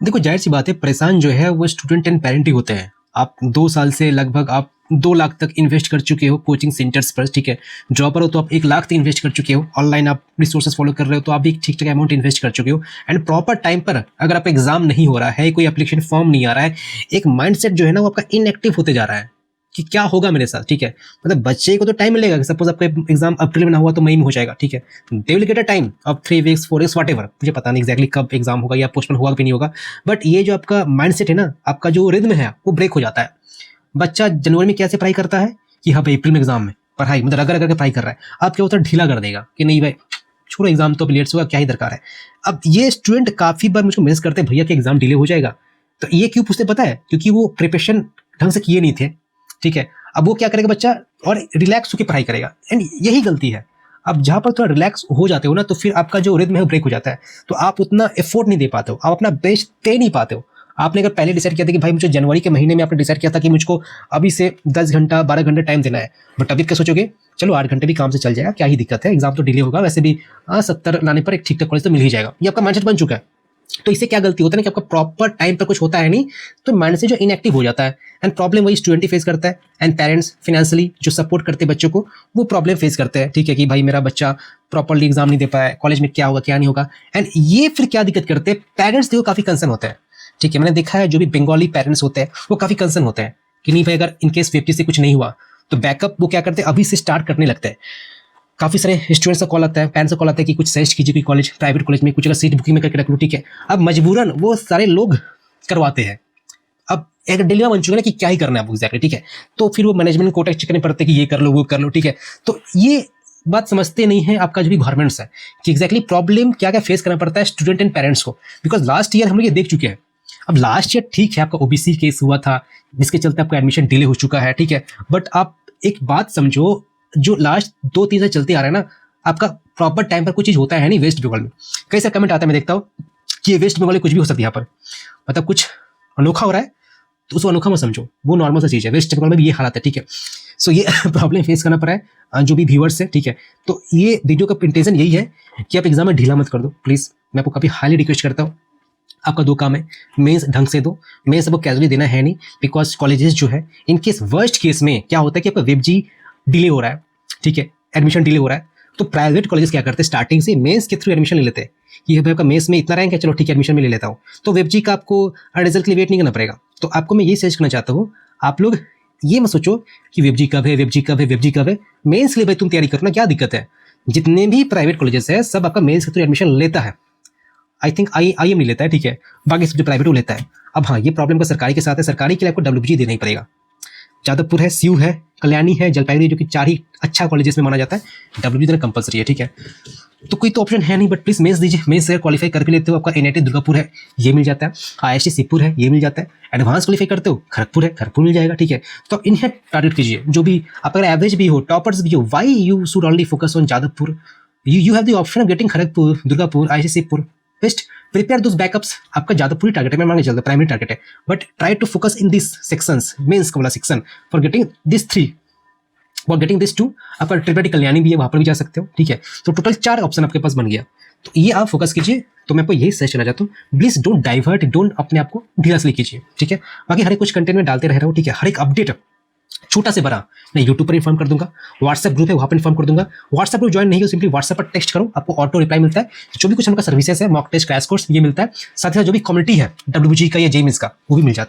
देखो जाहिर सी बात है, परेशान जो है वो स्टूडेंट एंड पेरेंट ही होते हैं। आप 2 साल से लगभग आप 2 लाख तक इन्वेस्ट कर चुके हो कोचिंग सेंटर्स पर, ठीक है। ड्रॉपर हो तो आप 1 लाख तक इन्वेस्ट कर चुके हो। ऑनलाइन आप रिसोर्सेज फॉलो कर रहे हो तो आप भी ठीक ठाक अमाउंट इन्वेस्ट कर चुके हो। एंड प्रॉपर टाइम पर अगर आपका एग्जाम नहीं हो रहा है, कोई एप्लीकेशन फॉर्म नहीं आ रहा है, एक माइंडसेट जो है ना वो आपका इनएक्टिव होते जा रहा है कि क्या होगा मेरे साथ, ठीक है। मतलब बच्चे को तो टाइम मिलेगा, सपोज आपका एग्जाम अप्रैल में ना हुआ तो मई में हो जाएगा, ठीक है। They will get a time of 3 weeks 4 weeks whatever, मुझे पता नहीं एग्जैक्टली कब एग्जाम होगा या पोस्टपोन होगा भी नहीं होगा। बट ये जो आपका माइंडसेट है ना, आपका जो रिद्म है वो ब्रेक हो जाता है। बच्चा जनवरी में कैसे पढ़ाई करता है कि हाँ भाई अप्रैल में एग्जाम में पढ़ाई, मतलब अगर अगर पढ़ाई कर रहा है, आप क्या होता है ढीला कर देगा कि नहीं भाई छोड़ो एग्जाम तो लेट होगा, क्या ही दरकार है। अब ये स्टूडेंट काफी बार मुझको मैसेज करते हैं भैया कि एग्जाम डिले हो जाएगा। तो ये क्यों पूछते पता है, क्योंकि वो प्रिपरेशन ढंग से किए नहीं थे, ठीक है। अब वो क्या करेगा बच्चा, और रिलैक्स होकर पढ़ाई करेगा, एंड यही गलती है। अब जहां पर थोड़ा रिलैक्स हो जाते हो ना, तो फिर आपका जो रिदम है वो ब्रेक हो जाता है, तो आप उतना एफोर्ट नहीं दे पाते हो, आप अपना बेस्ट दे नहीं पाते हो। आपने अगर पहले डिसाइड किया था कि भाई मुझे जनवरी के महीने में आपने डिसाइड किया था कि मुझको अभी से 10 घंटा 12 घंटे टाइम देना है, बट अभी क्या सोचोगे चलो 8 घंटे भी काम से चल जाएगा, क्या ही दिक्कत है, एग्जाम तो डिले होगा वैसे भी, 70 लाने पर एक ठीक ठाक कॉलेज तो मिल ही जाएगा, ये आपका माइंडसेट बन चुका है। तो इससे क्या गलती होता है ना कि आपका प्रॉपर टाइम पर कुछ होता है नहीं, तो माइंड से जो इनएक्टिव हो जाता है। एंड प्रॉब्लम वही स्टूडेंट ही फेस करता है, एंड पेरेंट्स फाइनेंशियली जो सपोर्ट करते हैं बच्चों को, वो प्रॉब्लम फेस करते हैं, ठीक है, कि भाई मेरा बच्चा प्रॉपरली एग्जाम नहीं दे पाया, कॉलेज में क्या होगा क्या नहीं होगा। एंड ये फिर क्या दिक्कत करते हैं, पेरेंट्स देखो काफी कंसर्न होते हैं, ठीक है। मैंने देखा है जो भी बंगाली पेरेंट्स होते हैं वो काफी कंसर्न होते हैं कि नहीं भाई अगर इनकेस 50 से कुछ नहीं हुआ तो बैकअप वो क्या करते हैं अभी से स्टार्ट करने लगते हैं। काफी सारे स्टूडेंट्स का कॉल आता है, पेरेंट्स का कॉल आता है कि कुछ सजेस्ट कीजिए कोई कॉलेज, प्राइवेट कॉलेज में कुछ अगर सीट बुकिंग में करके रख लो, ठीक है। अब मजबूरन वो सारे लोग करवाते हैं। अब एक डिलेमा बन चुका है ना कि क्या ही करना है आपको एग्जैक्टली, ठीक है। तो फिर वो मैनेजमेंट कोटा चेक करने पड़ते हैं कि ये कर लो वो कर लो, ठीक है। तो ये बात समझते नहीं है आपका जो भी गवर्नमेंट्स है कि एग्जैक्टली प्रॉब्लम क्या क्या फेस करना पड़ता है स्टूडेंट एंड पेरेंट्स को। बिकॉज लास्ट ईयर हम लोग ये देख चुके हैं। अब लास्ट ईयर ठीक है आपका ओबीसी केस हुआ था जिसके चलते आपका एडमिशन डिले हो चुका है, ठीक है। बट आप एक बात समझो, जो लास्ट 2-3 साल चलते आ रहा है ना, आपका प्रॉपर टाइम पर कुछ चीज होता है नहीं वेस्ट बंगाल में। कई सारे कमेंट आता है, मैं देखता हूँ कि ये वेस्ट बंगाल में कुछ भी हो सकता है, यहाँ पर मतलब कुछ अनोखा हो रहा है तो उसको अनोखा मत समझो, वो नॉर्मल सा चीज है। वेस्ट बंगाल में भी ये हालत है, ठीक है। सो ये प्रॉब्लम फेस करना पड़ा है जो भी व्यूअर्स है, ठीक है। तो ये वीडियो का इंटेंशन यही है कि आप एग्जाम में ढीला मत कर दो प्लीज, मैं आपको काफी हाईली रिक्वेस्ट करता हूँ। आपका 2 काम है, मेंस ढंग से दो, मेंस आपको कैजुअली देना है नहीं, बिकॉज कॉलेजेस जो है इनकेस वर्स्ट केस में क्या होता है कि आपका वेबजी डिले हो रहा है, ठीक है, एडमिशन डिले हो रहा है, तो प्राइवेट कॉलेजेस क्या करते हैं स्टार्टिंग से मेंस के थ्रू एडमिशन ले लेते हैं कि भाई आपका मेंस में इतना रैंक है, चलो ठीक है एडमिशन में ले लेता हूँ। तो वेबजी का आपको रिजल्ट के लिए वेट नहीं करना पड़ेगा। तो आपको मैं ये सजेस्ट करना चाहता हूँ, आप लोग ये मत सोचो कि वेबजी कब है, वेबजी कब है, वेबजी कब है। मेंस के लिए भाई तुम तैयारी करो ना, क्या दिक्कत है। जितने भी प्राइवेट कॉलेजेस है सब आपका मेंस के थ्रू एडमिशन लेता है। आई थिंक आई एम नहीं लेता है, ठीक है, बाकी सब जो प्राइवेट वो लेता है। अब हाँ, ये प्रॉब्लम का सरकारी के साथ है, सरकारी के लिए आपको डब्ल्यूबीजी देना ही पड़ेगा। जादवपुर है, सीयू है, कल्याणी है, जलपाईगुड़ी, जो कि 4 ही अच्छा कॉलेजेस में माना जाता है, डब्ल्यूबीजी देना कंपलसरी है, ठीक है। तो कोई तो ऑप्शन है नहीं, बट प्लीज मेंस दीजिए। मेंस अगर क्वालिफाई कर भी लेते हो, आपका एनआईटी दुर्गापुर है, ये मिल जाता है, आईआईटी शिवपुर है, ये मिल जाता है। एडवांस क्वालिफाई करते हो, खड़गपुर है, खड़गपुर मिल जाएगा, ठीक है। तो इन्हें टारगेट कीजिए, जो भी आप अगर एवरेज भी हो, टॉपर्स भी हो, why you should only focus on Jadavpur, you have the option of getting Kharagpur, Durgapur, IIT Shibpur. Best prepare those backups. आपका जादवपुर टारगेट है, मैं मांगे चलता प्राइमरी टारगेट है, but try to focus in this sections, mains का वाला section, for getting this 3, for getting this 2। आपका triple Kalyani भी है, वहां पर भी जा सकते हो, ठीक है। तो टोटल 4 ऑप्शन आपके पास बन गया, तो ये आप फोकस कीजिए। तो मैं आपको यही सजेस्ट करना चाहता हूँ, प्लीज डोंट डाइवर्ट, डोंट अपने आप को ढीला कीजिए, ठीक है। बाकी हर एक कुछ कंटेंट में डालते रह रहा हूँ, ठीक है। हर एक अपडेट छोटा से बड़ा मैं यूट्यूब पर इन्फॉर्म कर दूंगा, व्हाट्सएप ग्रुप है वहां पर इन्फॉर्म कर दूंगा। व्हाट्सएप ग्रुप ज्वाइन नहीं हो, सिंपली व्हाट्सएप पर टेक्स्ट करो, आपको ऑटो रिप्लाई मिलता है। जो भी कुछ हमारा सर्विसेज है, मॉक टेस्ट, क्रैश कोर्स, ये मिलता है। साथ ही साथ जो भी कम्युनिटी है डब्ल्यूबीजी का या जेईई का, वो भी मिल जाता है।